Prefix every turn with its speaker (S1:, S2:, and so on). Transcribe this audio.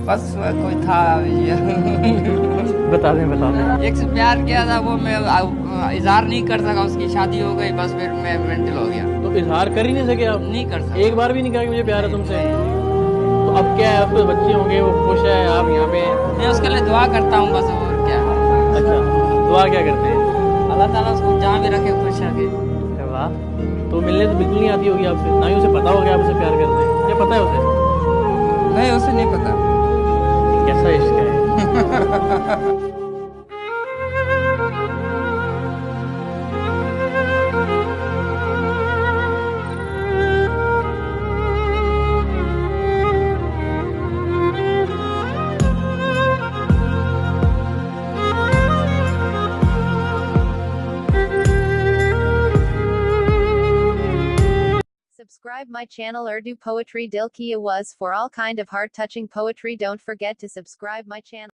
S1: बस कोई था ये
S2: बता दें बता दें।
S1: एक से प्यार किया था, वो मैं इजहार नहीं कर सका, उसकी शादी हो गई, बस फिर मैं मेंटल हो गया।
S2: तो इजहार कर ही नहीं सके आप?
S1: नहीं कर
S2: एक
S1: सका।
S2: बार भी नहीं कहा कि मुझे प्यार है
S1: नहीं,
S2: तुमसे?
S1: नहीं।
S2: तो अब क्या है, उसके बच्चे होंगे, वो खुश है, आप यहाँ पे हैं।
S1: मैं उसके लिए दुआ करता हूँ बस, और क्या।
S2: अच्छा, दुआ क्या करते हैं?
S1: अल्लाह ताला उसको जहाँ भी रखे, खुश रखे।
S2: अरे वाह। तो मिलने तो बिल्कुल नहीं आती होगी आपसे, ना ही उसे पता होगा आप उसे प्यार करते हैं, क्या पता है उसे?
S1: नहीं, उसे नहीं पता।
S2: ये कैसा इश्क है?
S3: Subscribe my channel Urdu Poetry Dil Ki Awaz for all kind of heart touching poetry. Don't forget to subscribe my channel.